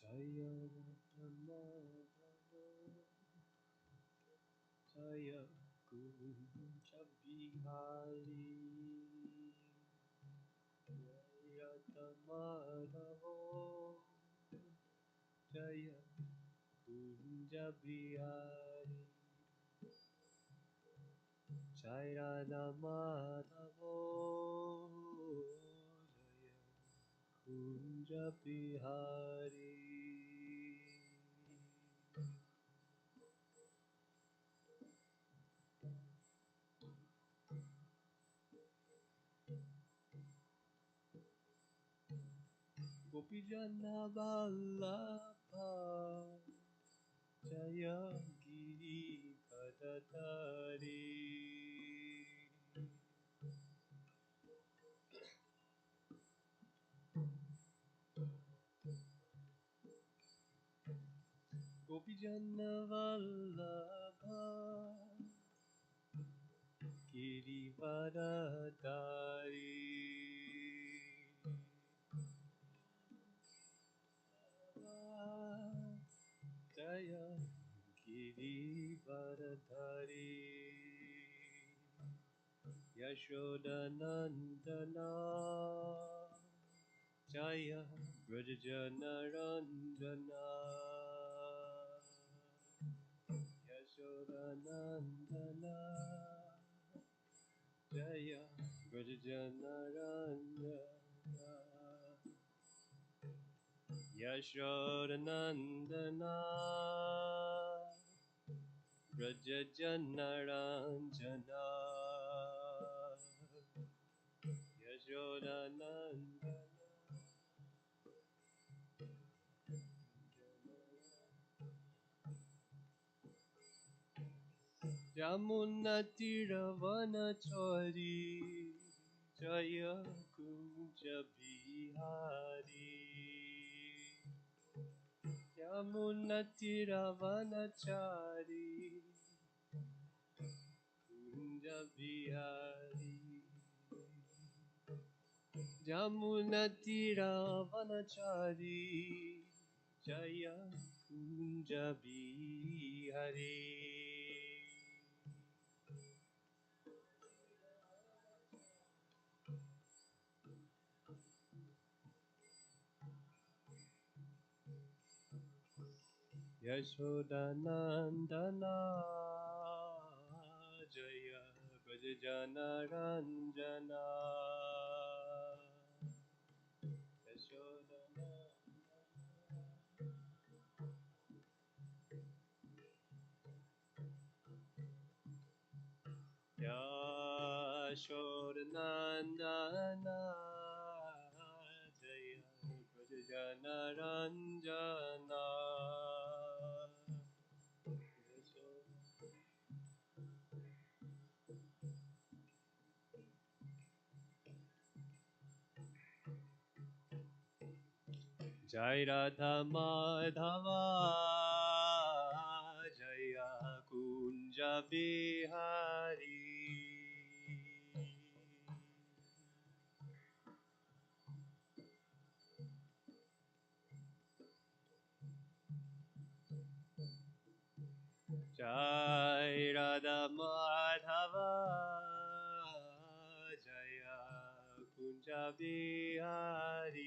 Jaya Jaya Kunja Bihari Jaya Tamadavo Jaya Kunja Bihari Jaya Namadavo Jaya Kunja Bihari Gopijana Vallabha Jaya Giri Padadari Gopijana Vallabha Giri Padadari Jaya Giri Padadari Yashodanandana Jaya Brajajana Ranjana Yashodanandana Jaya Brajajana Ranjana Yashodanandana Brajajana Ranjana Yashodanandana Yamunatiravanachari Jaya Kunja Bihari Yamunatiravanachari Kunja Bihari Yamunatiravanachari Jaya Kunja Bihari Yashodanandana Jaya Brajajana Ranjana Yashodanandana Yashodanandana Jaya Brajajana Ranjana Jai Radha Madhava Jaya Kunja Bihari Jai Radha Madhava Jaya Kunja Bihari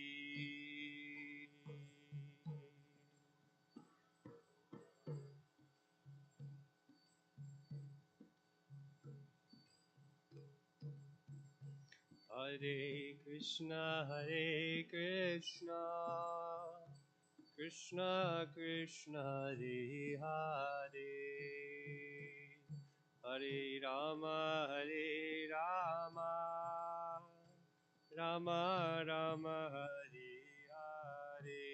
Hare Krishna Krishna Krishna Hare Hare Hare Rama Rama Rama Hare Hare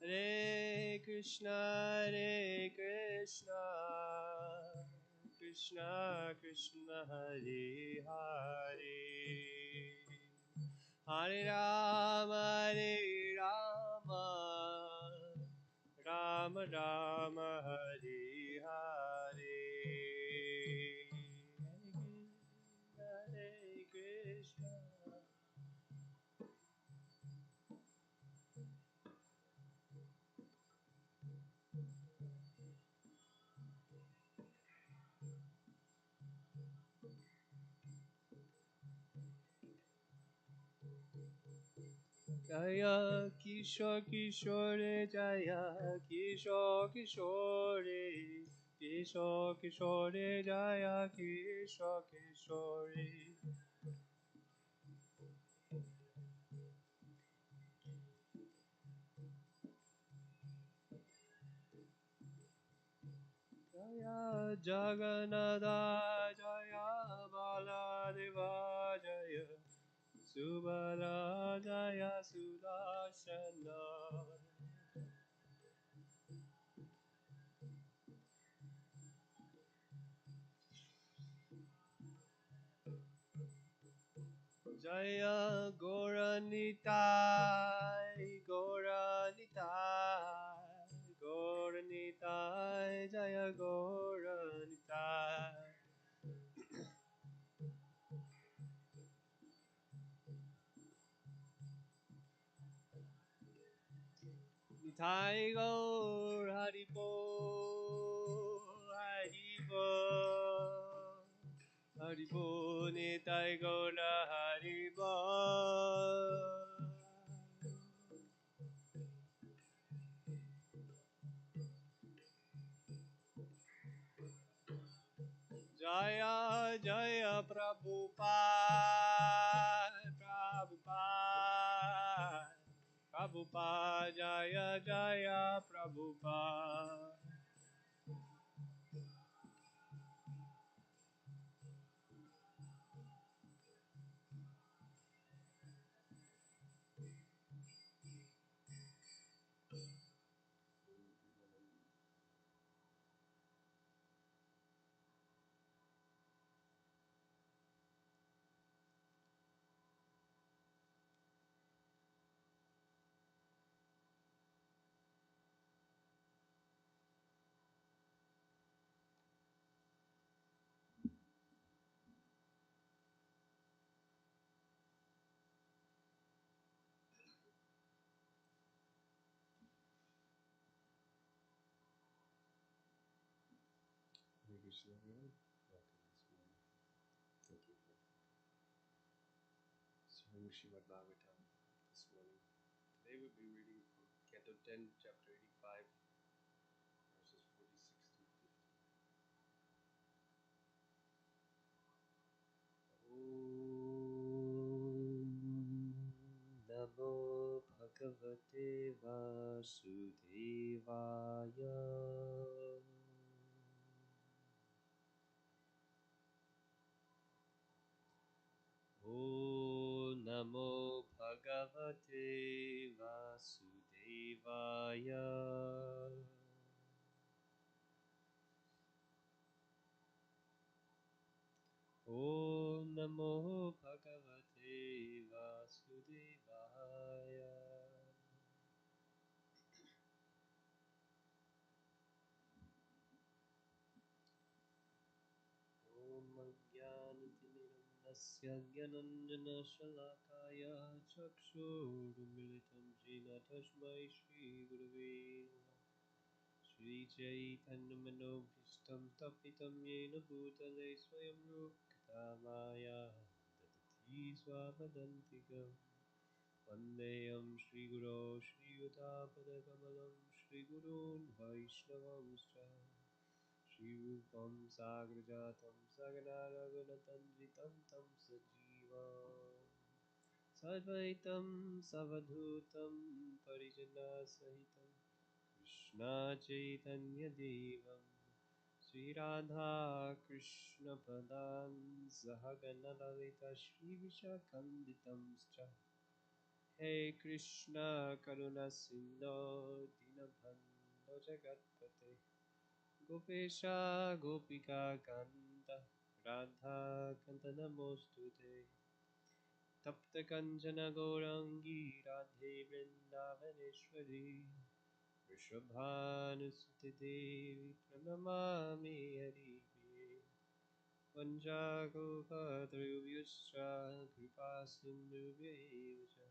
Hare Krishna Krishna Krishna Hare Hare Hare Rama Rama Rama Hare Hare Hare Krishna Jaya Kishore Kishore Jaya Kishore Kishore Kishore Kishore Jaya Kishore Kishore Jaya Jagannatha Jaya Baladeva Jaya Subala Jaya Sudarshana Jaya Goranitai Goranitai Goranitai Jaya Goranitai Nitai Gaur Haribo Haribo Haribo Nitai Gaur Haribo Jaya Jaya Prabhupada Prabhupada Prabhupada Jaya Jaya Prabhupada Hare Krishna, everyone. Welcome this morning. Thank you for serving Srimad Bhagavatam this morning. Today we'll be reading from Canto 10, Chapter 85, verses 46 to 50. Om Namo Bhagavate Vasudevaya. Om Namo Bhagavate Vasudevaya. Om Namo Bhagavate Vasudevaya. Om Jnanatinamnasya Jnananjana Shalakaya Chakshurumilitam Jena Tasmai Shri Gurave Namah. Shri Chaitanya-manobhishtam tapitam yena bhutale swayam rukta maya dadati swavadantikam Vandeyam Shri Guru Shri Yudapadakamalam Shri Gurun Vaishnavamscha Shri Rupam Sagrajatam Sagana Raghunatanvitam Tam Sajivam Sadvaitam Savadhutam Parijana Sahitam Krishna Chaitanya Devam Sri Radha Krishna Padan Sahagana Lalita Shri Vishakanditam Hey Krishna Karuna Sindhu Dinabhandha Jagatpate Gopesha Gopika Kanta Radha Kanta Namostute Tapta Kanjana Gaurangi Radhe Vrindavaneshwari Vrishabhanusuti Devi Pranamami Haripriye Vanjagopatarubhyuscha Kripa Sindhubhya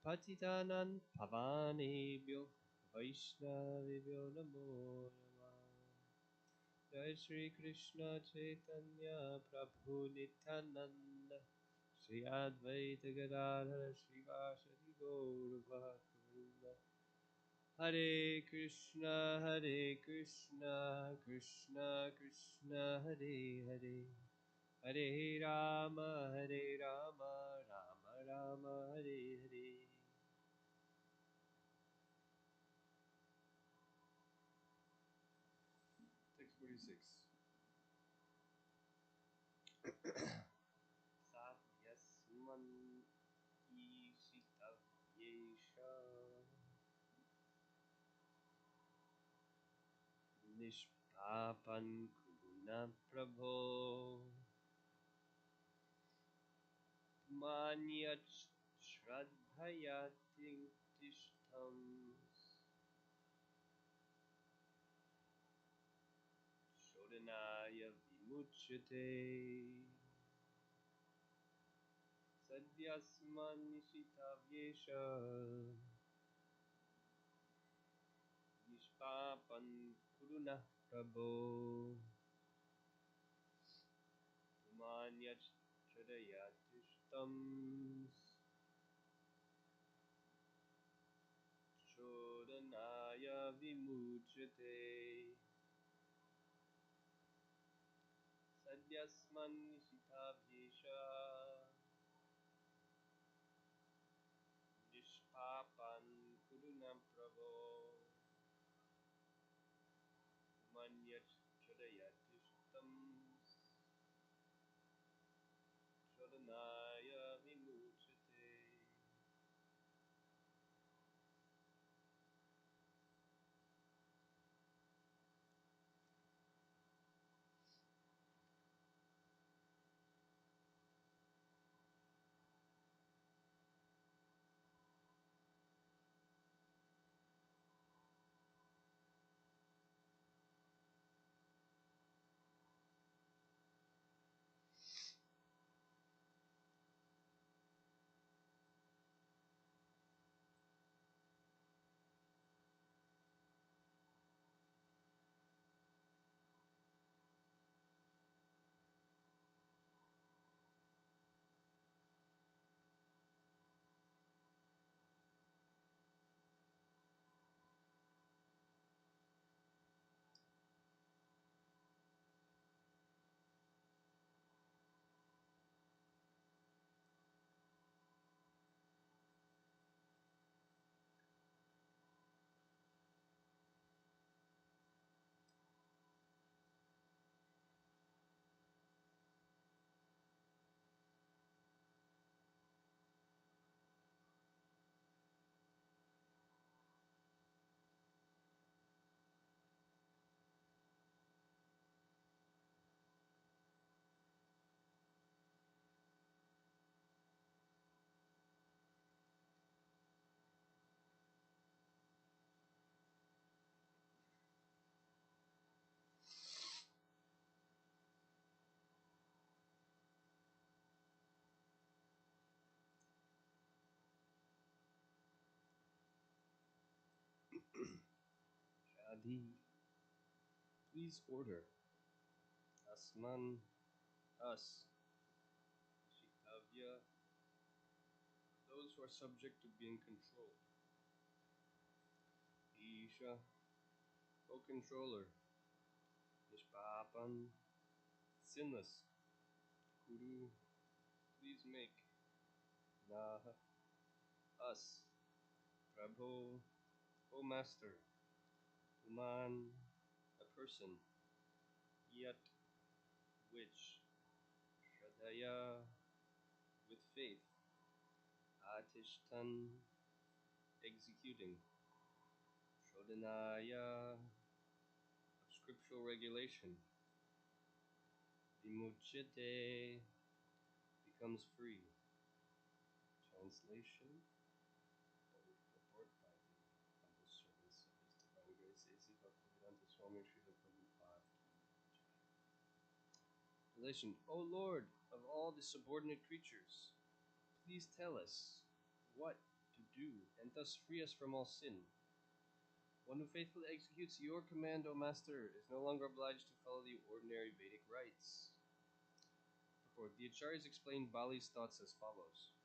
Patitanan Pavanebhyo Vaishnavibhyo Namo Namah Jai Shri Krishna Chaitanya Prabhu Nityananda Shri Advaita Gadadhara Srivasadi Gaura Bhaktivinoda Hare Krishna Krishna Krishna Hare Hare Hare Rama Rama Rama Hare Hare. Text 46. Satyasman ishitavyesha nishpapan kuruna prabho manyach shraddhayating tishtam shodhanaya vimuchyate sadyasman ishitavyesha nishpapan kuruna prabho manyach shraddhayating Chodhanaya vimuchyate Sadyasman nishitavyesha Nishpapan kuruna prabho Manyach chodayatishtam Chodhanaya vimuchyate. Shadi, please order Asman, us, Shitavya, those who are subject to being controlled. Isha, co-controller. Nishpapan, sinless. Kuru, please make. Nah, us. Prabhu, O Master. Uman, a person. Yat, which. Shraddhaya, with faith. Atishtan, executing. Shodhanaya, of scriptural regulation. Vimuchyate becomes free. Translation or purport by the humble servants of His Divine Grace A.C. Bhaktivedanta Swami Srila Prabhupada. Translation: O Lord of all the subordinate creatures, please tell us what to do and thus free us from all sin. One who faithfully executes your command, O Master, is no longer obliged to follow the ordinary Vedic rites. Purport: the Acharyas explained Bali's thoughts as follows.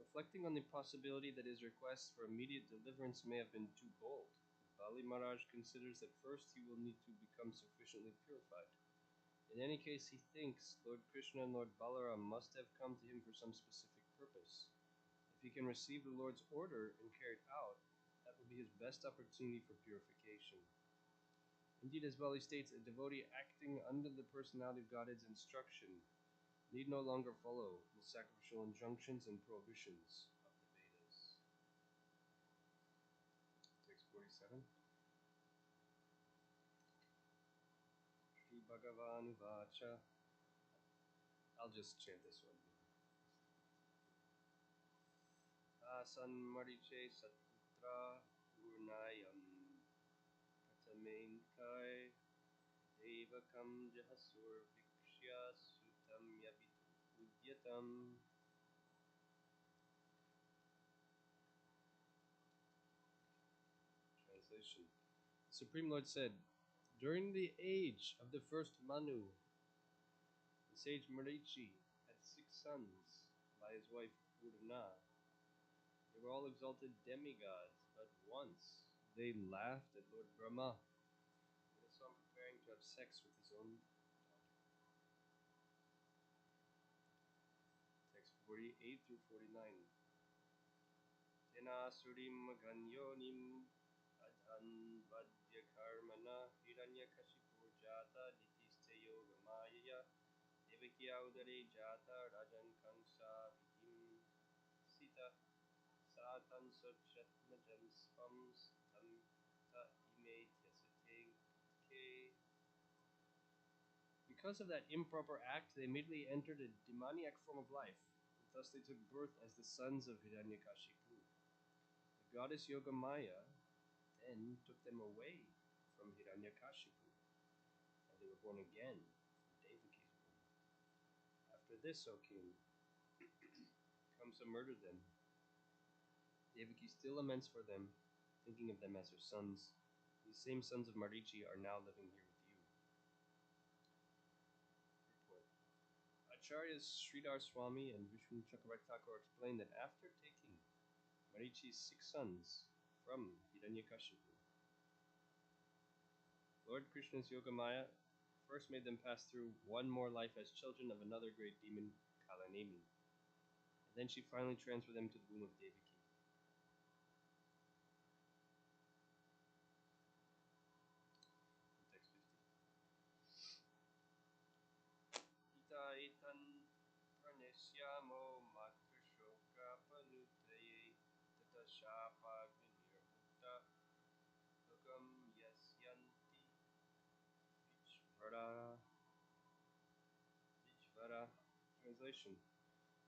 Reflecting on the possibility that his request for immediate deliverance may have been too bold, Bali Maharaj considers that first he will need to become sufficiently purified. In any case, he thinks Lord Krishna and Lord Balaram must have come to him for some specific purpose. If he can receive the Lord's order and carry it out, that will be his best opportunity for purification. Indeed, as Bali states, a devotee acting under the personality of Godhead's instruction need no longer follow the sacrificial injunctions and prohibitions of the Vedas. Text 47. Shri Bhagavan Vacha. I'll just chant this one. Asan Mariche Satputra Urnayam Katamain Kai Devakam Jahasur Vikshya Sutam Yabitu Udyatam. Translation: the Supreme Lord said, during the age of the first Manu, the sage Marichi had 6 sons by his wife Urna. They were all exalted demigods, but once they laughed at Lord Brahma when they saw him preparing to have sex with his own daughter. Text 48 through 49. Tena surim ganyonim adhan vadya karmana hiranyakashipu jata ditiste yoga mayaya devakya udare jata rajan kansa vidim sita satan sachatmajam spams tam ta ime tyasate ke. Because of that improper act, they immediately entered a demoniac form of life. Thus they took birth as the sons of Hiranyakashipu. The goddess Yogamaya then took them away from Hiranyakashipu, and they were born again from Devaki's womb. After this, O king, Kamsa murdered them. Devaki still laments for them, thinking of them as her sons. These same sons of Marichi are now living here with you. Report. Acharyas Sridhar Swami and Vishnu Chakravarti Thakur explain that after taking Marichi's 6 sons from Hiranyakashipu, Lord Krishna's Yogamaya first made them pass through one more life as children of another great demon, Kalanemi, and then she finally transferred them to the womb of Devaki. Text 50. Ita etan pranesyamo matrishoka panutaye tata shapa vinirmukta lokam yasyanti Vijvara. Translation: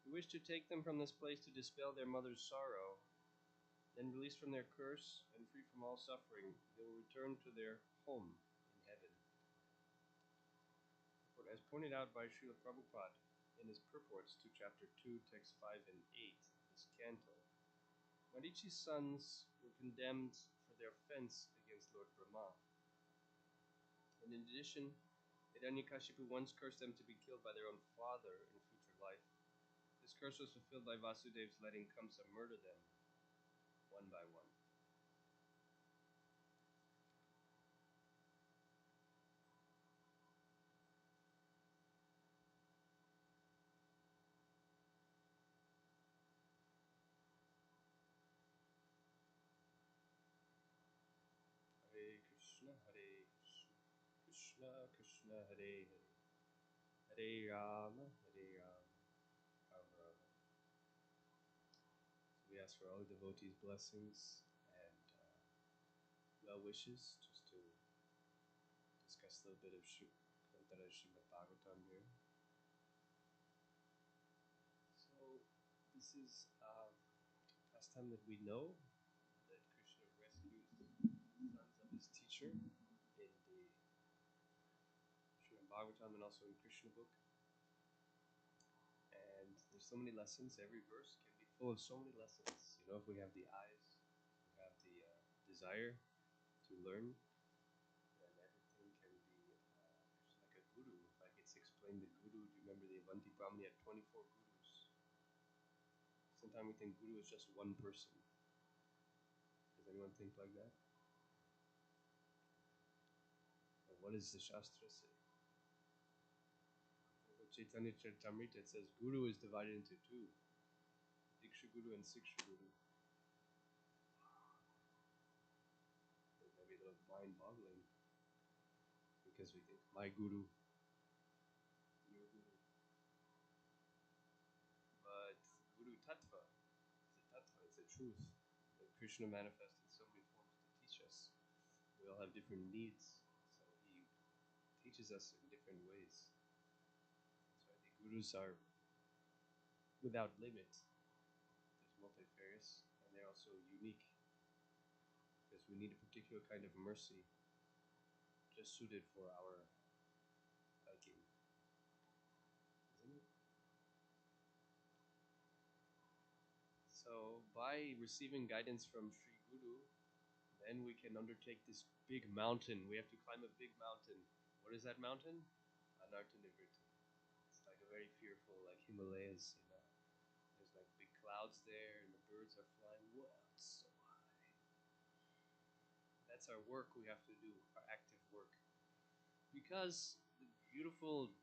we wish to take them from this place to dispel their mother's sorrow. Then, released from their curse and free from all suffering, they will return to their home in heaven. But as pointed out by Srila Prabhupada in his purports to chapter 2, texts 5 and 8 of this canto, Marichi's sons were condemned for their offense against Lord Brahma. And in addition, Hiranyakashipu once cursed them to be killed by their own father in future life. This curse was fulfilled by Vasudev's letting Kamsa murder them one by one. Hare Krishna, Krishna Krishna, Hare Hare, Hare Rama, Rama Rama. So we ask for all the devotees' blessings and well wishes, just to discuss a little bit of Srimad Bhagavatam here. This is last time that we know that Krishna rescues sons of his teacher in the Srimad Bhagavatam and also in Krishna book. And there's so many lessons. Every verse can be full of so many lessons. You know, if we have the eyes, we have the desire to learn, then everything can be just like a guru. Like it's explained the guru. Do you remember the Avanti Brahmani had 24 gurus? Sometimes we think guru is just one person. Does anyone think like that? But what does the Shastra say? Chaitanya Charitamrita, it says guru is divided into two. Diksha Guru and Siksha Guru. It may be a little mind-boggling because we think, my guru, your guru. But Guru Tattva is a tattva, it's a truth that Krishna manifests in so many forms to teach us. We all have different needs, so he teaches us in different ways. That's why the gurus are without limit. There's multifarious, and they're also unique. Because we need a particular kind of mercy just suited for our liking. Isn't it? So, by receiving guidance from Sri Guru, then we can undertake this big mountain. We have to climb a big mountain. What is that mountain? Anartha Nivritti. It's like a very fearful, like Himalayas, you know. There's like big clouds there, and the birds are flying. Wow, it's so high. That's our work we have to do, our active work. Because the beautiful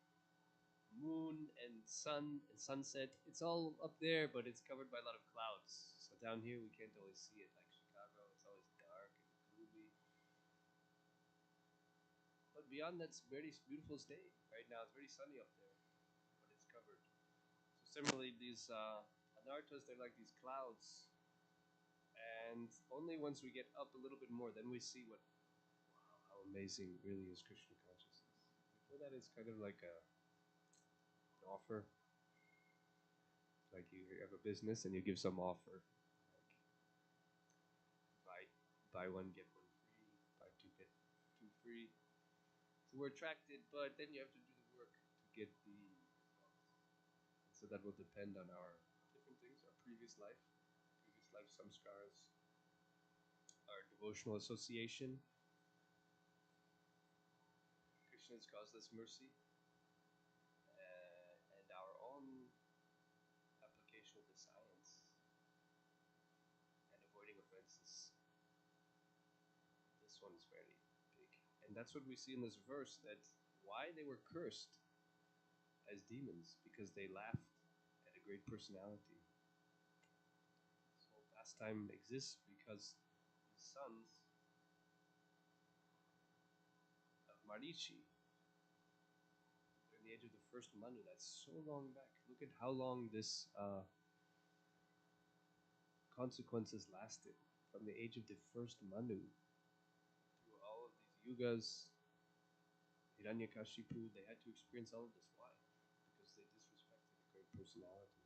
moon and sun and sunset, it's all up there, but it's covered by a lot of clouds. So down here we can't always see it. Like Chicago, it's always dark and gloomy. But beyond that's very beautiful state. Right now it's very sunny up there, but it's covered. So similarly, these anarthas, they're like these clouds. And only once we get up a little bit more, then we see what, wow, how amazing really is Krishna consciousness. Before that, it's kind of like an offer. Like you have a business and you give some offer. Like buy one, get one free, buy two, get two free. So we're attracted, but then you have to do the work to get the results. And so that will depend on our different things, our previous life samskaras, our devotional association. Krishna has caused us mercy, and our own application of the science and avoiding offenses. This one is very big. And that's what we see in this verse, that why they were cursed as demons, because they laughed at a great personality. This whole pastime exists because the sons of Marichi, in the age of the first Manu, that's so long back. Look at how long this consequences lasted. From the age of the first Manu through all of these yugas, Hiranyakashipu, they had to experience all of this. Why? Because they disrespected a great personality.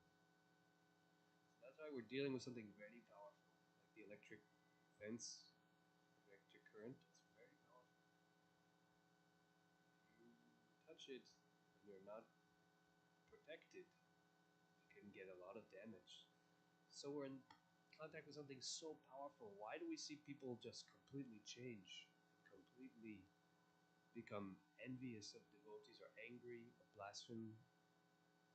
So that's why we're dealing with something very powerful, like the electric fence, the electric current. It's very powerful. If you touch it and you're not protected, you can get a lot of damage. So we're in contact with something so powerful. Why do we see people just completely change, completely become envious of devotees or angry or blaspheme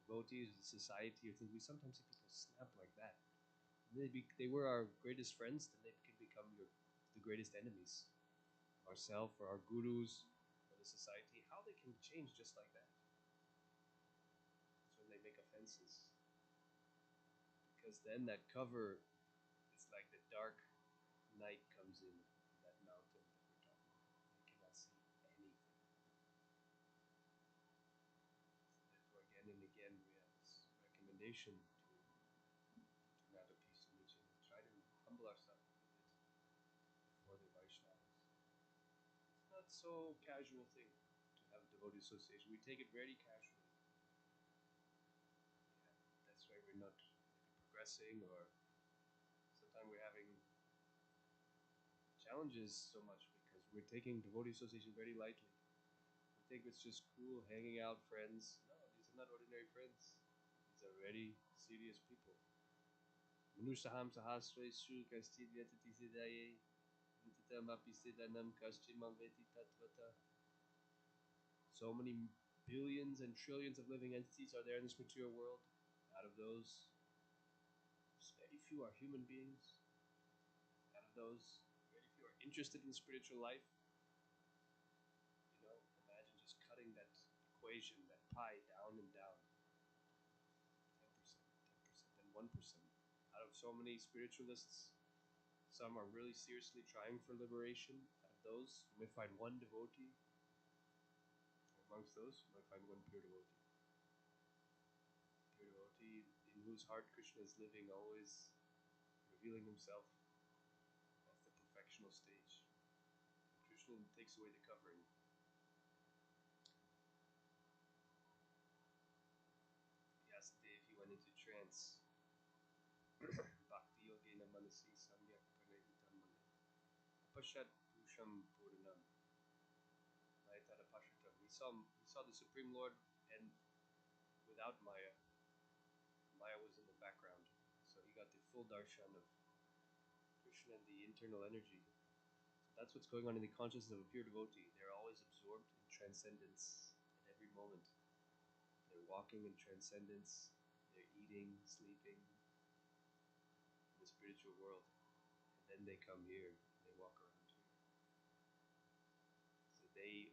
devotees, the society, or things? We sometimes see people snap like that. They were our greatest friends, then they can become the greatest enemies. Ourselves or our gurus or the society, how they can change just like that. That's when they make offenses. Because then that cover, it's like the dark night comes in that mountain that we're talking about. You cannot see anything. Therefore, again and again, we have this recommendation to Nada Peace and try to humble ourselves a little bit before the Vaishnavas. It's not so casual thing to have a devotee association. We take it very casually. Yeah, that's why we're not progressing, or sometimes we're having challenges so much because we're taking devotee association very lightly. We think it's just cool, hanging out, friends. No, these are not ordinary friends. These are very serious people. Manusaham sahasresu kastid vyatati siddhaye vititam api siddhanam kaschimam veti tatvata. So many billions and trillions of living entities are there in this material world. Out of those, very few are human beings. Out of those, very few are interested in spiritual life. Imagine just cutting that equation, that pie, down and down. 10%, 10%, and 1%. Out of so many spiritualists, some are really seriously trying for liberation. Out of those, you may find one devotee. Amongst those, you might find one pure devotee. Pure devotee in whose heart Krishna is living, always revealing himself. That's the perfectional stage. Krishna takes away the covering. Yesterday, if he went into trance, Bhakti Yogena Manasi Samyak Praneditam Mane Apashat Pusham Purnam Mayatara Pashatam. He saw the Supreme Lord, and without Maya, Maya was in the background. So he got the full darshan of Krishna and the internal energy. So that's what's going on in the consciousness of a pure devotee. They're always absorbed in transcendence at every moment. They're walking in transcendence. They're eating, sleeping in the spiritual world. And then they come here. They walk around here. So they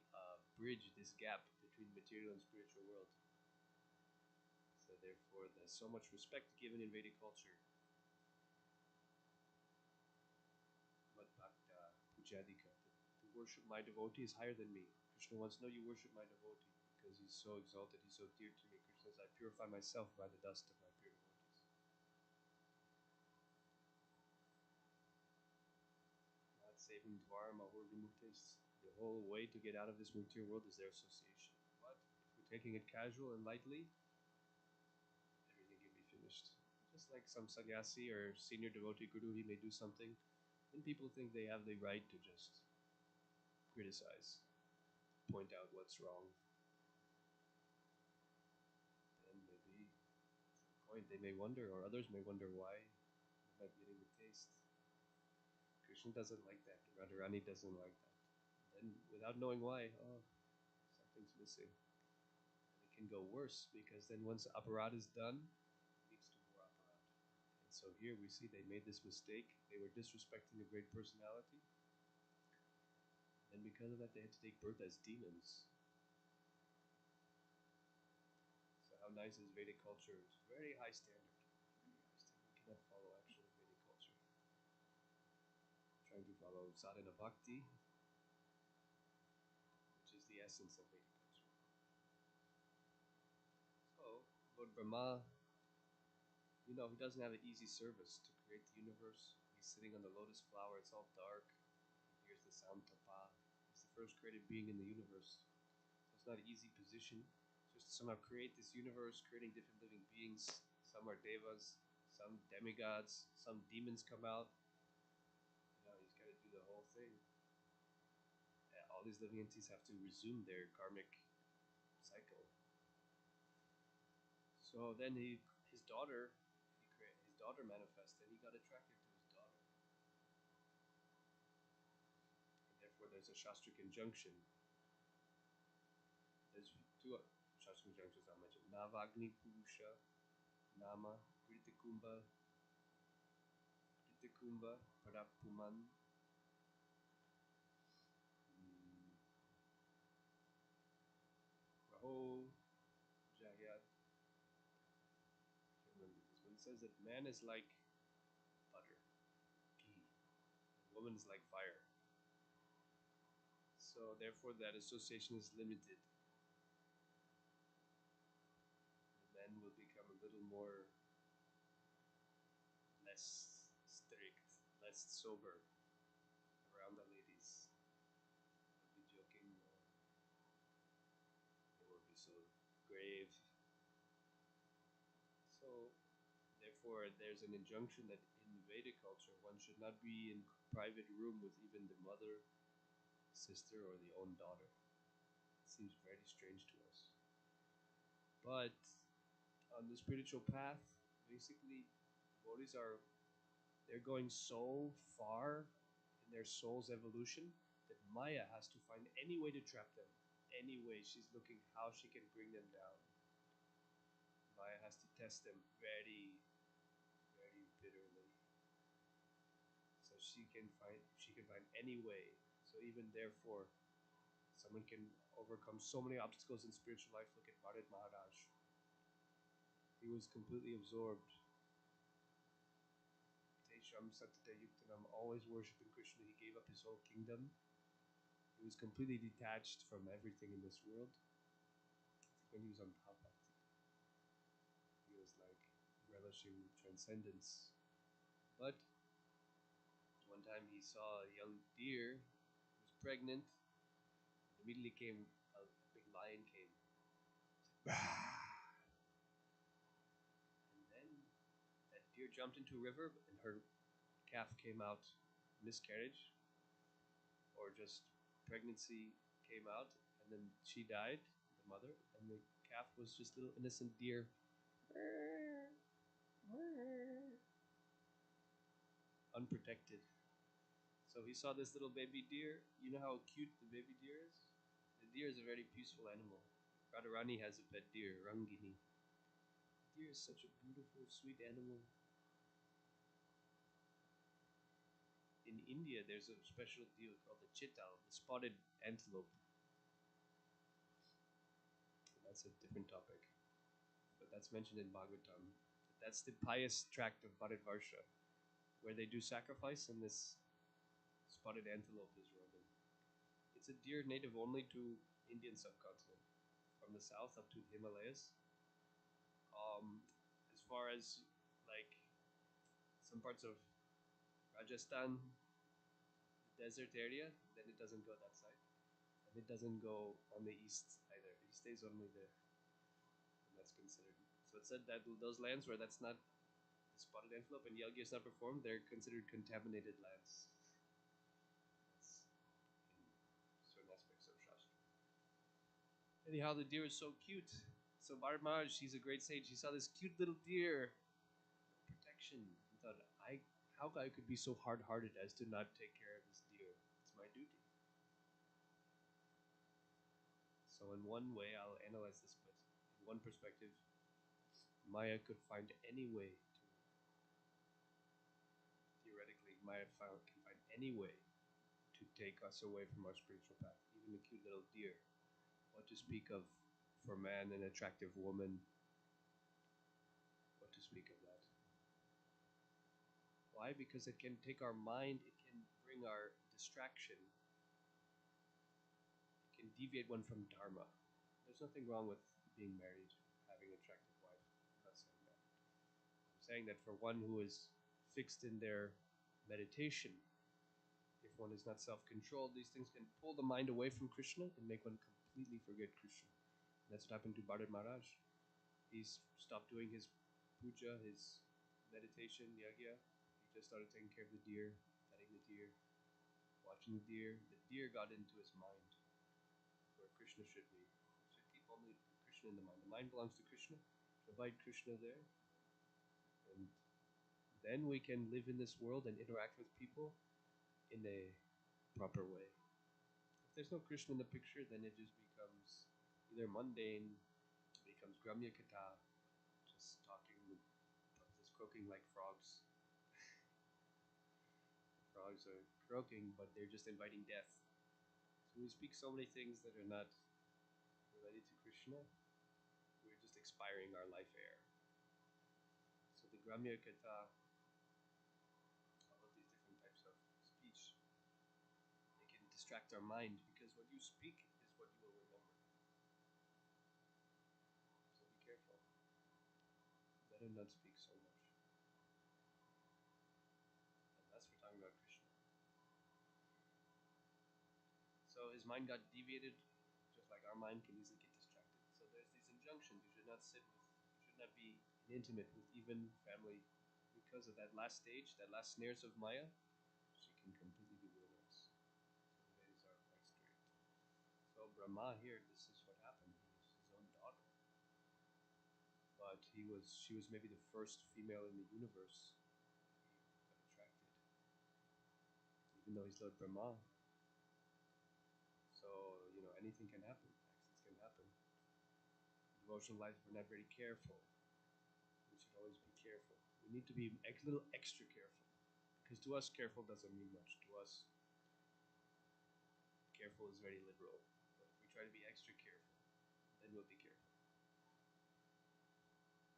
bridge this gap between material and spiritual world. So therefore, there's so much respect given in Vedic culture. Mad Bhakta Pujadika. To worship my devotee is higher than me. Krishna wants to know you worship my devotee because he's so exalted, he's so dear to me. Krishna says, I purify myself by the dust of my pure devotees. Not saving Dwara Mahur Vimuktis. The whole way to get out of this material world is their association. But if we're taking it casual and lightly, everything can be finished. Just like some sannyasi or senior devotee guru, he may do something, and people think they have the right to just criticize, point out what's wrong. And maybe at some point they may wonder, or others may wonder, why am I getting the taste? Krishna doesn't like that. Radharani doesn't like that. And without knowing why, something's missing. And it can go worse, because then once aparadha is done, it leads to more aparadha. And so here we see they made this mistake. They were disrespecting a great personality. And because of that, they had to take birth as demons. So how nice is Vedic culture? It's very high standard. Very high standard. We cannot follow actual Vedic culture. Trying to follow sadhana bhakti, which is the essence of Vedic culture. So, Lord Brahma, he doesn't have an easy service to create the universe. He's sitting on the lotus flower, it's all dark. He hears the sound tapa. He's the first created being in the universe. So it's not an easy position. Just to somehow create this universe, creating different living beings. Some are devas, some demigods, some demons come out. He's got to do the whole thing. All these living entities have to resume their karmic cycle. So then his daughter manifested. He got attracted to his daughter, and therefore there's a Shastra conjunction. There's two Shastra conjunctions I'll mention: Navagni Purusha, Nama Kritikumba, Parapuman, Raho, Jayat. Remember this one. It says that man is like butter, ghee, and woman is like fire. So therefore that association is limited. The men will become a little more less strict, less sober around the ladies. They'll be joking more. They won't be so grave. So therefore therefore there's an injunction that in Vedic culture one should not be in private room with even the mother, sister, or the own daughter. It seems very strange to us. But on the spiritual path, basically, devotees they're going so far in their soul's evolution that Maya has to find any way to trap them. Any way, she's looking how she can bring them down. Maya has to test them very, very bitterly. So she can find any way. So even therefore, someone can overcome so many obstacles in spiritual life. Look at Bharat Maharaj. He was completely absorbed. Tesham Satata Yuktanam, always worshipping Krishna. He gave up his whole kingdom. He was completely detached from everything in this world. When he was on Bhagavatam, he was like relishing transcendence. But one time he saw a young deer who was pregnant. Immediately came a big lion came. And then that deer jumped into a river and her calf came out miscarriage or just pregnancy came out and then she died, the mother, and the calf was just a little innocent deer. Unprotected. So he saw this little baby deer. You know how cute the baby deer is? The deer is a very peaceful animal. Radharani has a pet deer, Rangini. Deer is such a beautiful, sweet animal. In India, there's a special deer called the chital, the spotted antelope. That's a different topic. But that's mentioned in Bhagavatam. That's the pious tract of Bharatvarsha, where they do sacrifice and this spotted antelope is roaming. It's a deer native only to Indian subcontinent, from the south up to the Himalayas. As far as like some parts of Rajasthan, desert area, then it doesn't go that side. And it doesn't go on the east either. It stays only there. And that's considered. So it said that those lands where that's not the spotted antelope and Yagya is not performed, they're considered contaminated lands. That's in certain aspects of Shastra. Anyhow, the deer is so cute. So Bharat Maharaj, he's a great sage. He saw this cute little deer. Protection. He thought, how I could be so hard-hearted as to not take care of this deer? It's my duty. So in one way, I'll analyze this, but in one perspective, Maya could find any way to, theoretically, Maya can find any way to take us away from our spiritual path. Even a cute little deer. What to speak of for man, an attractive woman? What to speak of that? Why? Because it can take our mind, it can bring our distraction, it can deviate one from Dharma. There's nothing wrong with being married, having an attractive wife. I'm not saying that. I'm saying that for one who is fixed in their meditation, if one is not self-controlled, these things can pull the mind away from Krishna and make one completely forget Krishna. And that's what happened to Bharat Maharaj. He's stopped doing his puja, his meditation, yagya. He just started taking care of the deer, petting the deer, watching the deer. The deer got into his mind, where Krishna should be. He should keep only Krishna in the mind. The mind belongs to Krishna. Abide Krishna there. And then we can live in this world and interact with people in a proper way. If there's no Krishna in the picture, then it just becomes either mundane, it becomes Gramya Kata, just talking, just croaking like frogs. Frogs are croaking, but they're just inviting death. So we speak so many things that are not related to Krishna. We're just expiring our life air. So the Gramya Kata, all of these different types of speech, they can distract our mind because what you speak is what you will remember. So be careful. Better not speak so much. Unless we're talking about Krishna. So his mind got deviated, just like our mind can easily get distracted. So there's these injunctions. You should not be intimate with even family because of that last stage, that last snares of Maya, she can completely bewilder us. So the Vedas are quite strict. So Brahma here, this is what happened. He was his own daughter. But she was maybe the first female in the universe. He got attracted. Even though he's Lord Brahma. So, anything can happen. Accidents can happen. Devotional life, if we're not very careful. We should always be careful. We need to be a little extra careful. Because to us, careful doesn't mean much. To us, careful is very liberal. But if we try to be extra careful, then we'll be careful.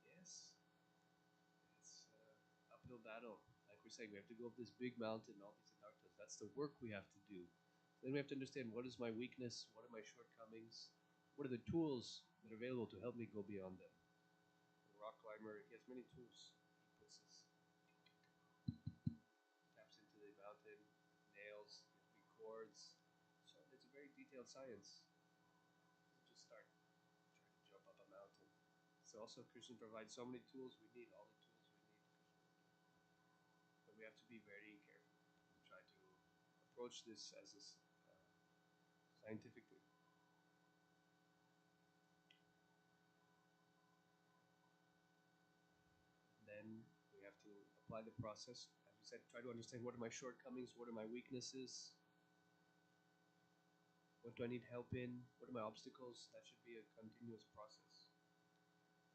Yes, it's an uphill battle. Like we're saying, we have to go up this big mountain, all these anarthas. That's the work we have to do. Then we have to understand, what is my weakness? What are my shortcomings? What are the tools that are available to help me go beyond them? The rock climber, he has many tools. He puts his taps into the mountain, nails, big cords. So it's a very detailed science. You just start trying to jump up a mountain. So also Krishna provides so many tools we need, all the tools we need. But we have to be very careful and try to approach this as scientifically. Then we have to apply the process. As we said, try to understand, what are my shortcomings, what are my weaknesses, what do I need help in, what are my obstacles. That should be a continuous process.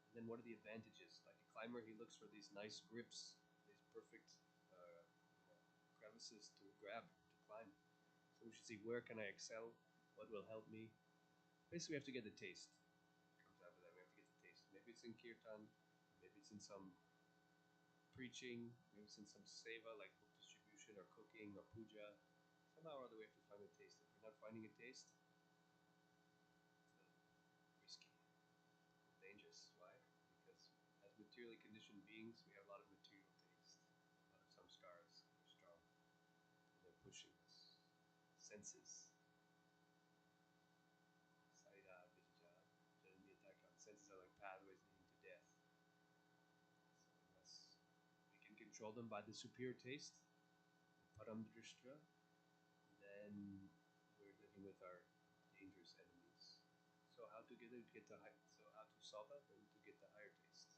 And then what are the advantages? Like a climber, he looks for these nice grips, these perfect crevices to grab, to climb. So we should see, where can I excel, what will help me. Basically, we have to get the taste. It comes out of that. We have to get the taste. Maybe it's in kirtan, maybe it's in some preaching, maybe it's in some seva, like book distribution or cooking or puja. Somehow or other we have to find a taste. If we're not finding a taste, it's a little risky, dangerous. Why? Because as materially conditioned beings, we have a lot of material taste, a lot of samskaras are strong, and they're pushing us. Senses. Saida, Vijja, Janamyatakan. Senses are like pathways leading to death. So unless we can control them by the superior taste, param drishtra, then we're living with our dangerous enemies. So how to how to solve that? Then to get the higher taste.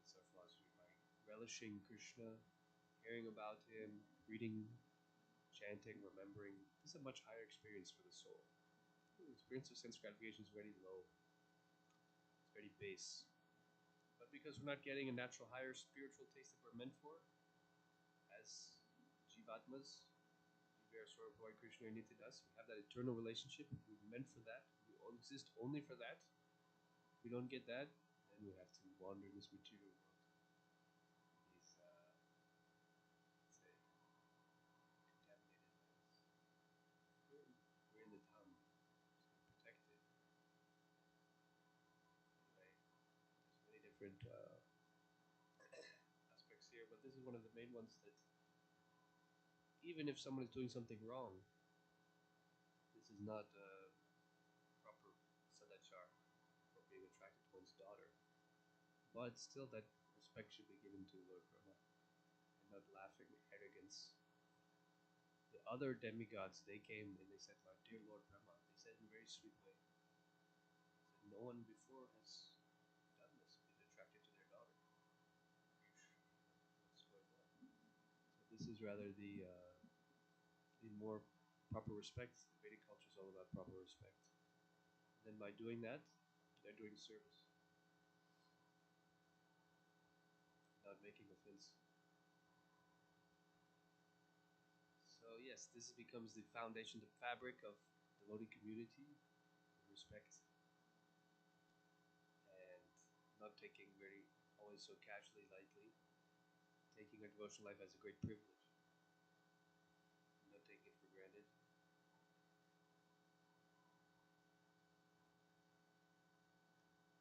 It's our philosophy, by relishing Krishna, hearing about him, reading, chanting, remembering. This is a much higher experience for the soul. The experience of sense gratification is very low. It's very base. But because we're not getting a natural higher spiritual taste that we're meant for, as Jivatmas, Krishna united us, we have that eternal relationship, we're meant for that, we all exist only for that. If we don't get that, then we have to wander in this material world. These, let's say, contaminated lands. We're in the town, so we're protected. Anyway, there's many different aspects here, but this is one of the main ones, that even if someone is doing something wrong, this is not proper sadachar for being attracted to one's daughter. But still, that respect should be given to Lord Brahma, and not laughing arrogance. The other demigods, they came and they said, "My dear Lord Brahma," they said in a very sweet way, they said, "No one before has done this, been attracted to their daughter. What's going on?" So this is rather the more proper respect. The Vedic culture is all about proper respect. And then by doing that, they're doing service, not making offense. So yes, this becomes the foundation, the fabric of devotee community, respect, and not taking very always so casually, lightly, taking our devotional life as a great privilege, not taking it for granted.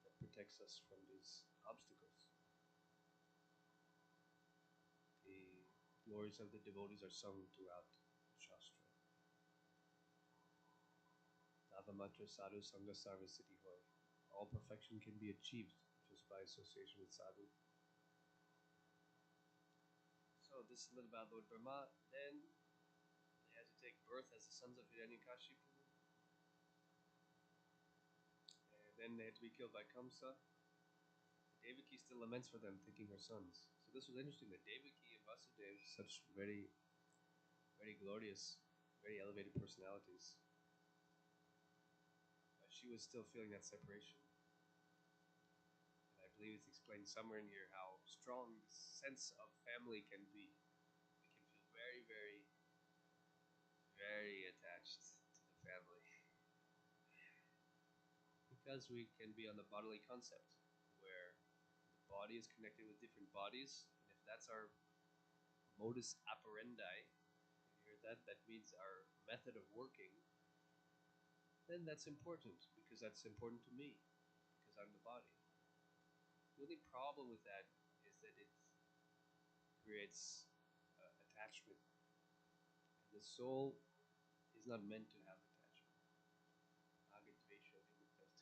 That protects us from these obstacles. The glories of the devotees are sung throughout the Shastra. Navamatra sadhu sangha sarva siddhi hoy. All perfection can be achieved just by association with sadhu. So this is a little about Lord Brahma. Then they had to take birth as the sons of Hiranyakashipu. And then they had to be killed by Kamsa. Devaki still laments for them, thinking her sons. So this was interesting that Devaki and Vasudeva, such very, very glorious, very elevated personalities, she was still feeling that separation. And I believe it's explained somewhere in here how strong the sense of family can be. We can feel very, very, very attached to the family. Because we can be on the bodily concept, where the body is connected with different bodies, and if that's our modus operandi, you hear that? That means our method of working, then that's important, because that's important to me, because I'm the body. The only problem with that is that it creates attachment. And the soul is not meant to have attachment.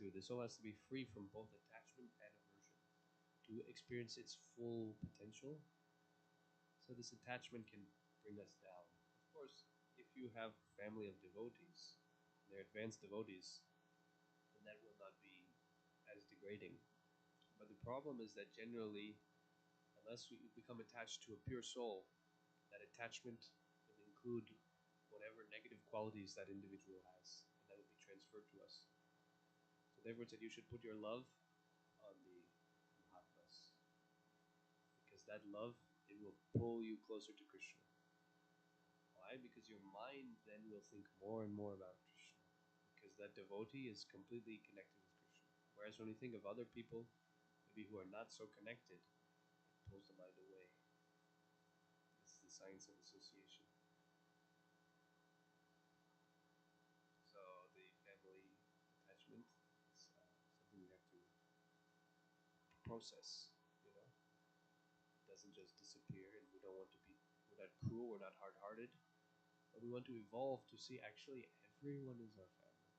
The soul has to be free from both attachment and aversion to experience its full potential. So this attachment can bring us down. Of course, if you have a family of devotees, they're advanced devotees, then that will not be as degrading. But the problem is that generally, unless we become attached to a pure soul, that attachment will include whatever negative qualities that individual has, and that will be transferred to us. So therefore, it said you should put your love on the Mahatmas, because that love, it will pull you closer to Krishna. Why? Because your mind then will think more and more about Krishna, because that devotee is completely connected with Krishna. Whereas when we think of other people, maybe who are not so connected, it pulls the mind away. This is the science of association. So the family attachment is something we have to process. It doesn't just disappear, and we don't want to be. We're not cruel. We're not hard-hearted. But we want to evolve to see actually everyone is our family.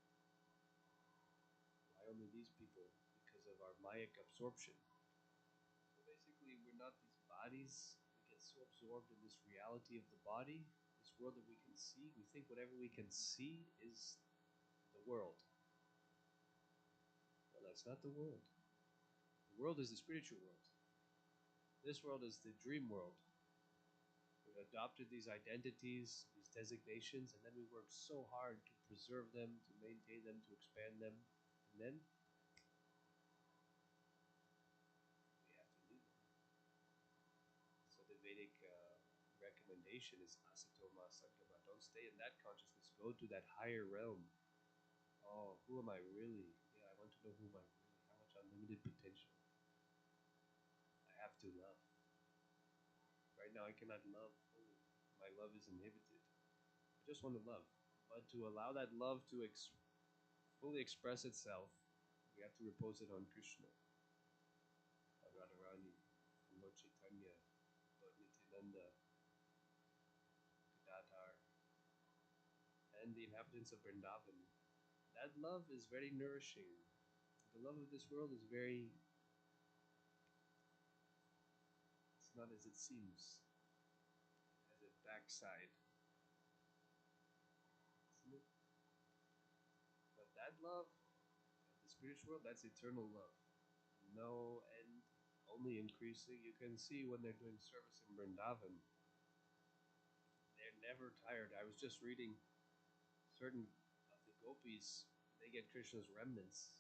Why only these people? Because of our Mayic absorption. So basically, we're not these bodies. We get so absorbed in this reality of the body, this world that we can see. We think whatever we can see is the world. Well, that's not the world. The world is the spiritual world. This world is the dream world. We've adopted these identities, these designations, and then we work so hard to preserve them, to maintain them, to expand them, and then we have to leave them. So the Vedic recommendation is asatoma sankama. Don't stay in that consciousness. Go to that higher realm. Oh, who am I really? Yeah, I want to know who am I really? How much unlimited potential. I have to love. Right now I cannot love fully. My love is inhibited. I just want to love. But to allow that love to fully express itself, we have to repose it on Krishna. Radharani, Lord Chaitanya, Lord Nityananda, Gadadhar, and the inhabitants of Vrindavan. That love is very nourishing. The love of this world is very... It's not as it seems. It has a backside. Isn't it? But that love, the spiritual world, that's eternal love. No end, only increasing. You can see when they're doing service in Vrindavan, they're never tired. I was just reading certain of the gopis, they get Krishna's remnants.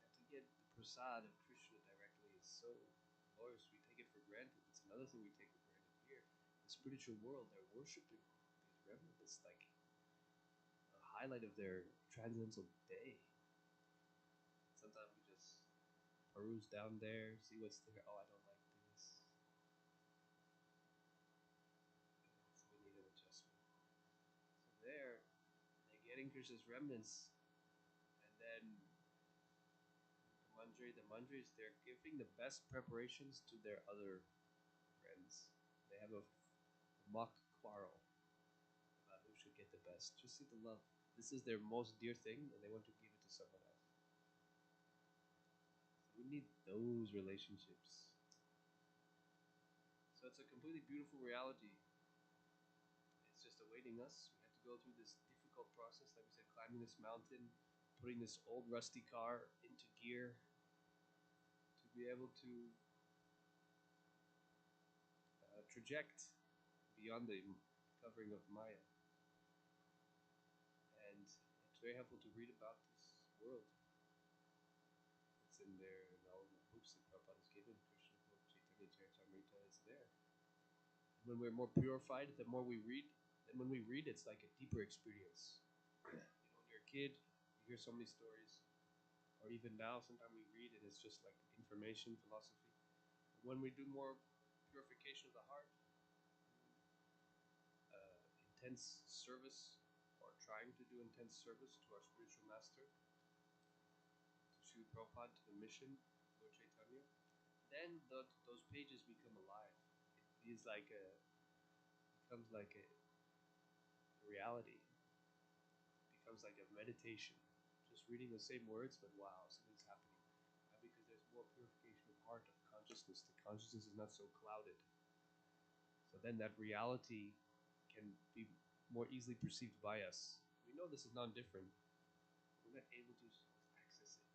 And to get the prasad of Krishna directly is so glorious. We take it for granted. It's another thing we take for granted here. The spiritual world, they're worshipping these remnants. It's like a highlight of their transcendental day. Sometimes we just peruse down there, see what's there. Oh, I don't like this. We need an adjustment. So there, they're getting Krishna's remnants, and then the Mandris, they're giving the best preparations to their other friends. They have a mock quarrel about who should get the best. Just see the love. This is their most dear thing, and they want to give it to someone else. So we need those relationships. So So it's a completely beautiful reality. It's just awaiting us. We have to go through this difficult process, like we said, climbing this mountain, putting this old rusty car into gear to be able to traject beyond the covering of Maya. And it's very helpful to read about this world. It's in there in all the books that Prabhupada has given. Krishna book, Chaitanya Charitamrita is there. When we're more purified, the more we read, and when we read, it's like a deeper experience. When you're a kid, you hear so many stories, or even now, sometimes we read and it's just like information, philosophy. When we do more purification of the heart, intense service, or trying to do intense service to our spiritual master, to Srila Prabhupada, to the mission, Lord Chaitanya, then those pages become alive. It is like becomes like a reality. It becomes like a meditation. Just reading the same words, but wow, something's happening. Because there's more purification of heart, of consciousness. The consciousness is not so clouded. So then that reality can be more easily perceived by us. We know this is non-different. We're not able to access it.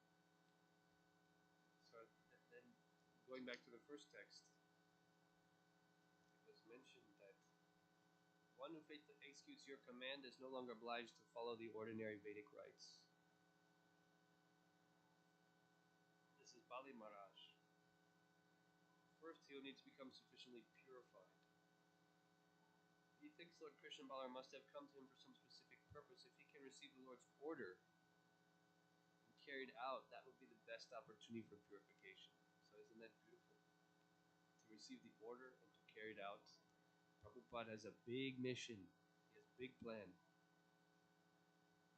So then, going back to the first text, it was mentioned that one who faithfully executes your command is no longer obliged to follow the ordinary Vedic rites. This is Bali Maharaj. First, he will need to become sufficiently purified. He thinks Lord Krishna and Balaram must have come to him for some specific purpose. If he can receive the Lord's order and carry it out, that would be the best opportunity for purification. So isn't that beautiful? To receive the order and to carry it out. Prabhupada has a big mission. He has a big plan.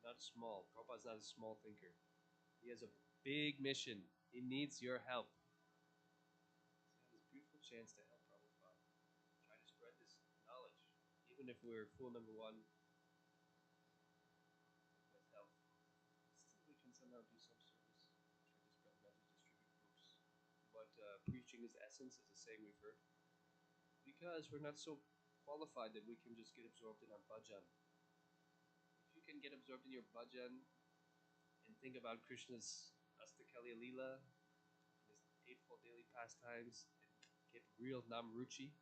Not small. Prabhupada's not a small thinker. He has a big mission. He needs your help. So he has this beautiful chance to help Prabhupada. Try to spread this knowledge. Even if we're fool number one with health, still we can somehow do some service. Try to spread the message, distribute books. But preaching is essence, is a saying we've heard. Because we're not so qualified that we can just get absorbed in our bhajan. If you can get absorbed in your bhajan and think about Krishna's Astakalya Leela, his eightfold daily pastimes, and get real Namruchi,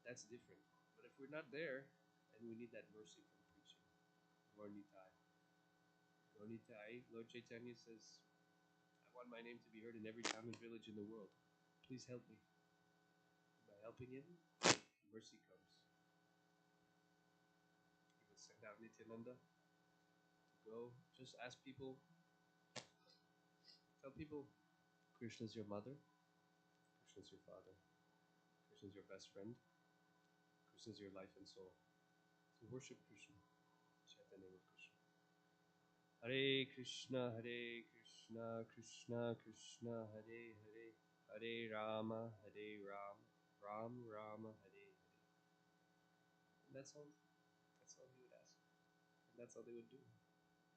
that's different. But if we're not there, then we need that mercy from preaching. Gornitai. Gornitai, Lord Chaitanya says, I want my name to be heard in every town and village in the world. Please help me. By helping him, mercy comes. He would send out Nityananda to go, just ask people, tell people, Krishna's your mother, Krishna's your father, Krishna's your best friend, Krishna's your life and soul. So worship Krishna, chant the name of Krishna. Hare Krishna, Krishna Krishna, Hare Hare, Hare Rama, Ram Rama, Hare Hare. And that's all he would ask. And that's all they would do.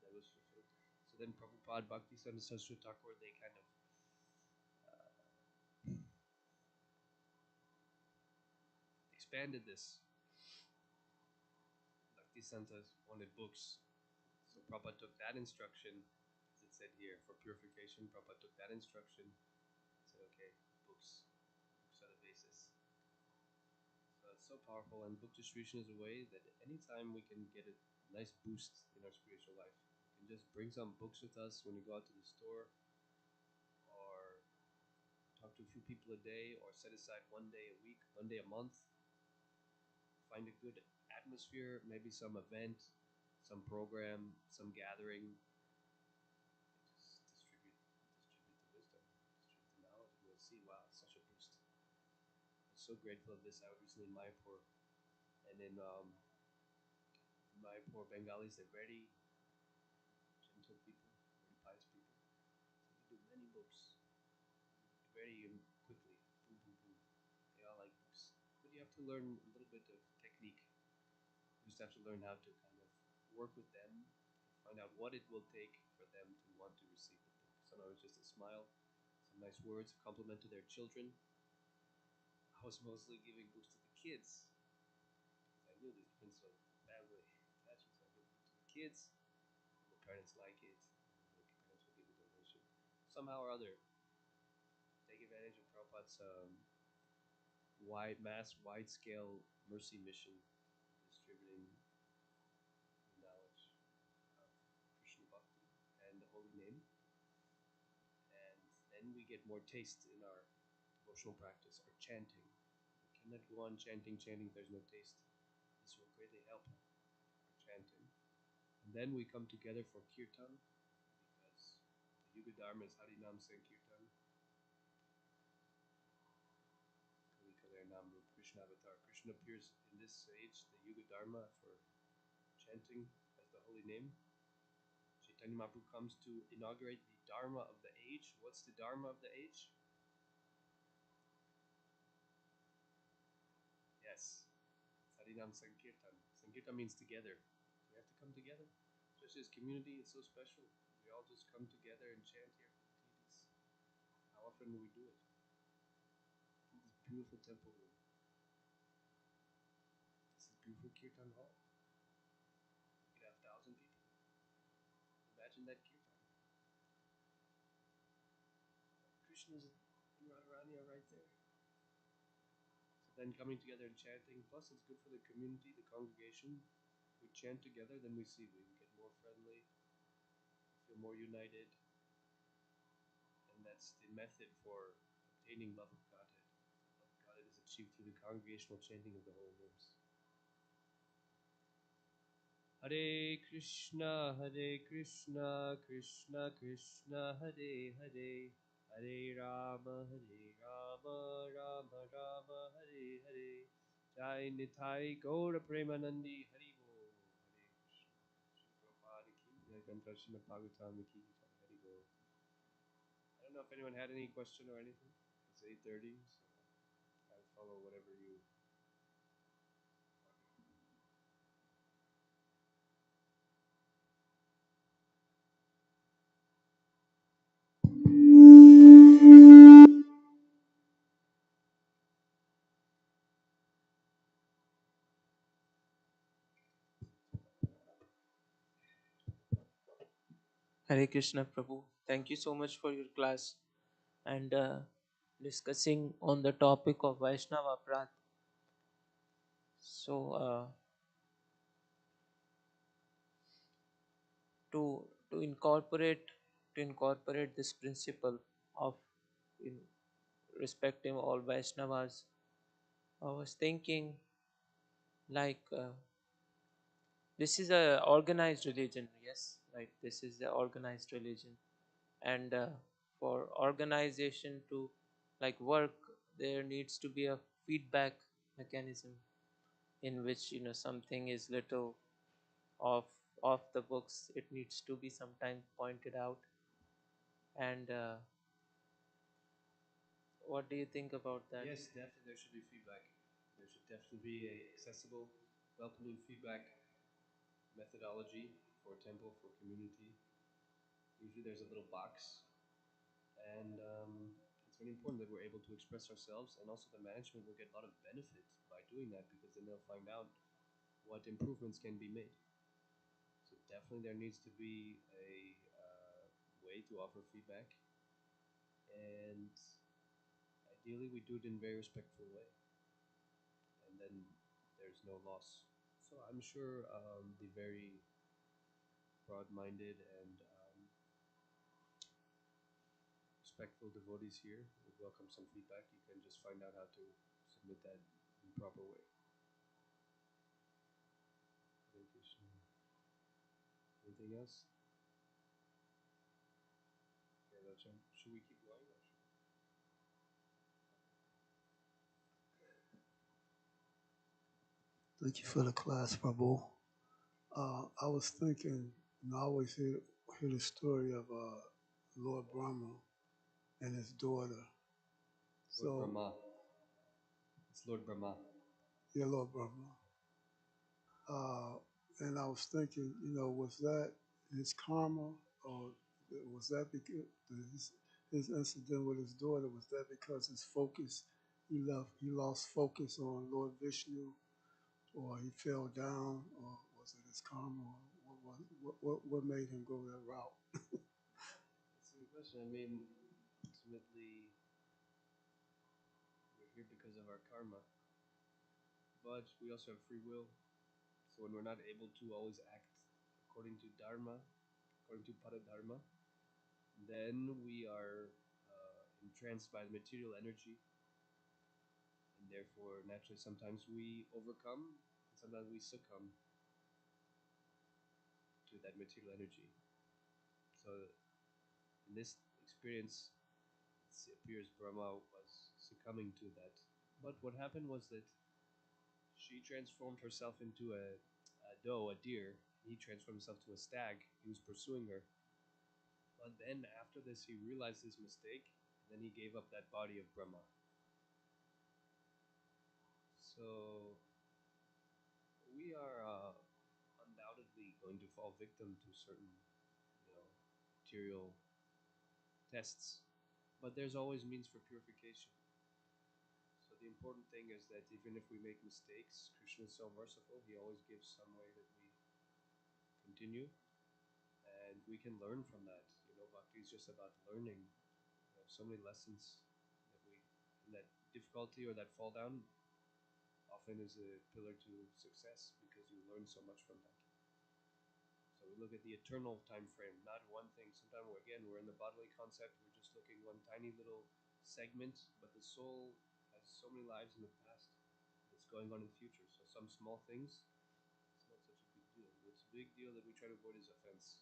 That was fulfilled. So then Prabhupada, Bhakti Saraswati Thakur, they kind of expanded this. Bhakti Santas wanted books. So Prabhupada took that instruction, as it said here, for purification. Prabhupada took that instruction and said, okay, books. Books are the basis. So it's so powerful, and book distribution is a way that anytime we can get a nice boost in our spiritual life. We can just bring some books with us when we go out to the store, or talk to a few people a day, or set aside one day a week, one day a month. Find a good atmosphere, maybe some event, some program, some gathering. Just distribute the wisdom, distribute the knowledge, and we'll see, wow, it's such a boost. I'm so grateful of this. I was recently in Mayapur, and in Mayapur, Bengalis, they're very gentle people, very pious people. So they do many books very quickly. Boom, boom, boom. They all like books. But you have to learn a little bit of technique. You just have to learn how to kind of work with them, find out what it will take for them to want to receive the book. Sometimes just a smile, some nice words, a compliment to their children. I was mostly giving books to the kids. I knew this principle that way. That's what I give books to the kids. The parents like it. The parents will give a donation. Somehow or other, take advantage of Prabhupada's wide scale mercy mission, distributing knowledge of Krishna Bhakti and the holy name. And then we get more taste in our devotional practice, our chanting. We cannot go on chanting if there's no taste. This will greatly help our chanting. And then we come together for kirtan, because the Yuga Dharma is Harinam Sankirtan. Krishna Avatar. Krishna appears in this age, the Yuga Dharma, for chanting as the holy name. Chaitanya Mahaprabhu comes to inaugurate the Dharma of the age. What's the Dharma of the age? Yes, Harinam Sankirtan. Sankirtan means together. We have to come together. Especially as community, it's so special. We all just come together and chant here for the deities. How often do we do it? In this beautiful temple room. This is beautiful Kirtan hall. You could have 1,000 people. Imagine that Kirtan. Krishna's and Radharani are right there. So then coming together and chanting, plus it's good for the community, the congregation. We chant together, then we see we get more friendly, feel more united, and that's the method for obtaining love of Godhead. Love of Godhead is achieved through the congregational chanting of the holy names. Hare Krishna, Krishna Krishna, Hare Hare, Hare Rama, Rama Rama, Hare Hare. Jai Nitai Gaura Premanandi, Hari Bo, Hare Krishna. Prabhupada ki, Jai Granth Srimad Bhagavatam ki, Hari Bo. I don't know if anyone had any question or anything. It's 8:30, so I'll follow whatever you. Hare Krishna Prabhu. Thank you so much for your class and discussing on the topic of Vaishnava Prat. So to incorporate this principle of in respecting all Vaishnavas, I was thinking like this is a organized religion, yes, right? This is the organized religion, and for organization to like work, there needs to be a feedback mechanism in which something is little off the books. It needs to be sometimes pointed out. And what do you think about that? Yes, definitely there should be feedback. There should definitely be a accessible, welcoming feedback methodology for temple, for community. Usually there's a little box, and it's very important that we're able to express ourselves, and also the management will get a lot of benefit by doing that, because then they'll find out what improvements can be made. So definitely there needs to be a way to offer feedback, and ideally we do it in a very respectful way, and then there's no loss. So I'm sure the very broad-minded and respectful devotees here would welcome some feedback. You can just find out how to submit that in the proper way. Anything else? Okay, should we keep going? Thank you for the class, Prabhu. I was thinking, I always hear the story of Lord Brahma and his daughter. Lord Brahma. It's Lord Brahma. Yeah, Lord Brahma. And I was thinking, was that his karma, or was that because his incident with his daughter, was that because his focus he lost focus on Lord Vishnu, or he fell down, or was it his karma? What made him go that route? That's a good question. I mean, ultimately, we're here because of our karma, but we also have free will. So when we're not able to always act according to dharma, according to paradharma, then we are entranced by the material energy, and therefore, naturally, sometimes we overcome, and sometimes we succumb to that material energy. So in this experience, it appears Brahma was succumbing to that. But what happened was that she transformed herself into a doe, a deer. He transformed himself to a stag. He was pursuing her. But then after this, he realized his mistake, and then he gave up that body of Brahma. So we are undoubtedly going to fall victim to certain, material tests. But there's always means for purification. So the important thing is that even if we make mistakes, Krishna is so merciful. He always gives some way that we continue, and we can learn from that. Bhakti is just about learning. We have so many lessons that that difficulty or that fall down often is a pillar to success because you learn so much from that. So we look at the eternal time frame, not one thing. Sometimes we're in the bodily concept. We're just looking one tiny little segment, but the soul has so many lives in the past. It's going on in the future. So some small things, it's not such a big deal. What's a big deal that we try to avoid is offense,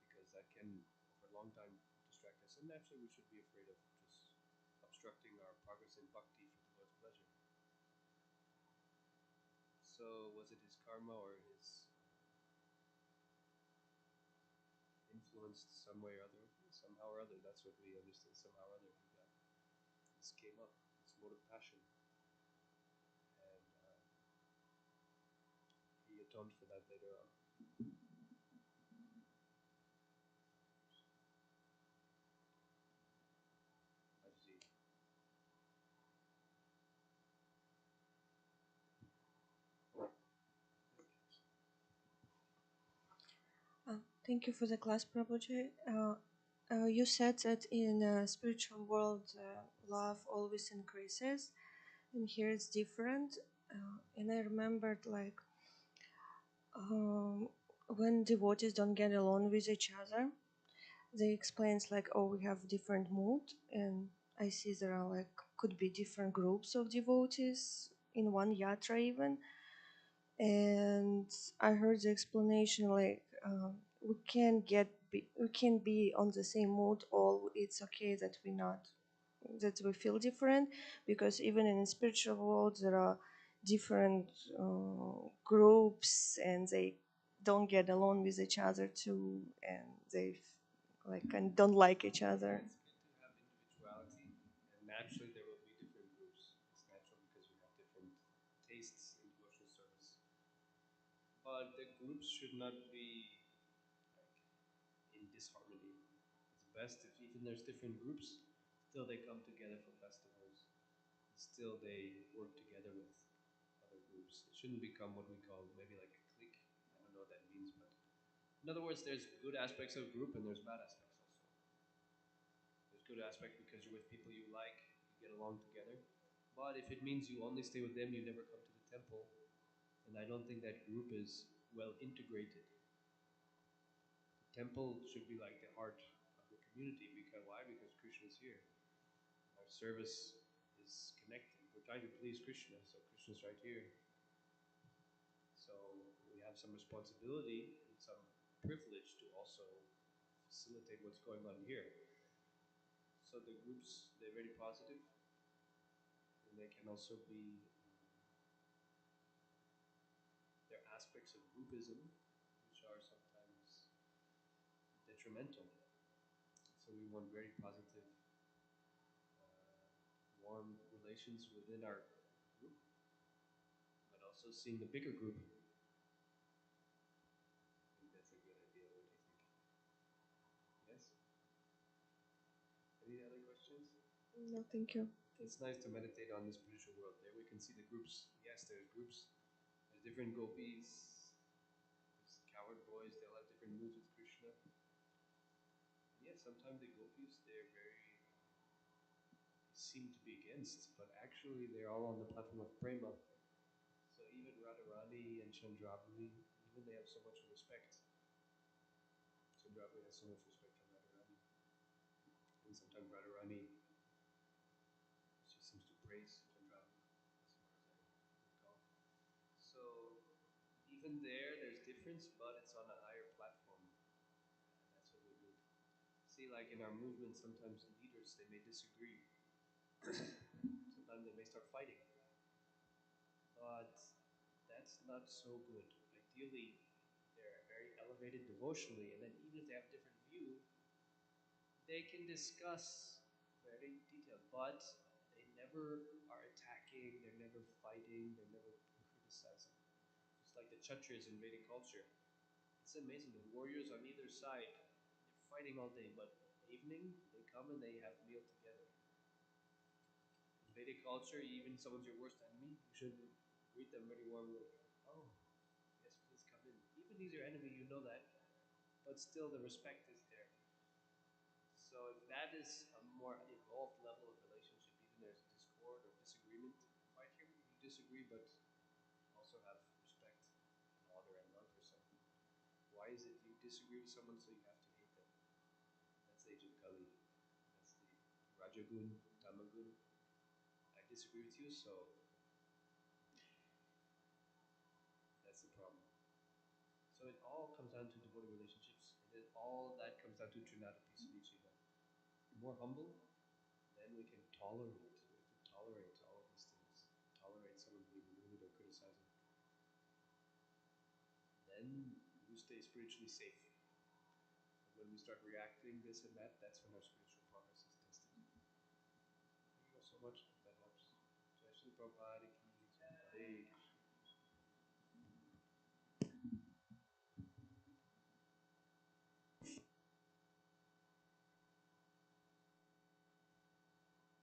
because that can, for a long time, distract us. And naturally, we should be afraid of just obstructing our progress in bhakti for the Lord's pleasure. So was it his karma or his influenced some way or other? Somehow or other, that's what we understand. Somehow or other, this came up, this mode of passion, and he atoned for that later on. I see. Thank you for the class, Prabhuji. You said that in the spiritual world, love always increases, and here it's different. And I remembered, like, when devotees don't get along with each other, they explains like, oh, we have different mood, and I see there are like could be different groups of devotees in one yatra even. And I heard the explanation like, we can be on the same mood, or it's okay that we feel different, because even in the spiritual world there are different groups, and they don't get along with each other too, and they like and don't like each other. It's good to have individuality, and naturally there will be different groups. It's natural because we have different tastes in devotional service. But the groups should not be like in disharmony. It's best if even there's different groups, still they come together for festivals. Still they work together with other groups. It shouldn't become what we call maybe like a clique. I don't know what that means, but in other words, there's good aspects of group and there's bad aspects also. There's good aspect because you're with people you like, you get along together. But if it means you only stay with them, you never come to the temple, then I don't think that group is well integrated. The temple should be like the heart of the community. Because why? Because Krishna is here. Our service is connecting. We're trying to please Krishna, so Krishna's right here. So we have some responsibility and some privilege to also facilitate what's going on here. So the groups, they're very positive, and they can also be, there are aspects of groupism which are sometimes detrimental. So we want very positive, warm relations within our group, but also seeing the bigger group. I think that's a good idea. What do you think? Yes? Any other questions? No, thank you. It's nice to meditate on the spiritual world. There we can see the groups. Yes, there's groups. There's different gopis. There's cowherd boys. They all have different moods with Krishna. And yes, sometimes the gopis, seem to be against, but actually they're all on the platform of prema. So even Radharani and Chandravali, even they have so much respect. Chandravali has so much respect for Radharani. And sometimes Radharani, she seems to praise Chandravali, as far as I recall. So even there's difference, but it's on a higher platform. And that's what we need. See, like in our movement, sometimes the leaders, they may disagree. Sometimes they may start fighting. But that's not so good. Ideally, they're very elevated devotionally, and then even if they have a different view, they can discuss very detailed, but they never are attacking, they're never fighting, they're never criticizing. Just like the Kshatriyas in Vedic culture. It's amazing. The warriors on either side, they're fighting all day, but evening they come and they have meal together. In Vedic culture, even if someone's your worst enemy, you should greet them very warmly. Oh, yes, please come in. Even if he's your enemy, you know that, but still the respect is there. So if that is a more evolved level of relationship, even there's discord or disagreement, right here you disagree, but also have respect and honor and love for something. Why is it you disagree with someone so you have to hate them? That's the age of Kali. That's the Rajagun, Tamagun. I disagree with you, so that's the problem. So it all comes down to devotee relationships, and all that comes down to Trinadapi Sudhicina. More humble, then we can tolerate. We have to tolerate all of these things. Tolerate someone being rude or criticizing. Then you stay spiritually safe. And when we start reacting this and that, that's when our spiritual progress is tested. Thank you all so much. That helps. Jai Shri Prabhupada ki Jai.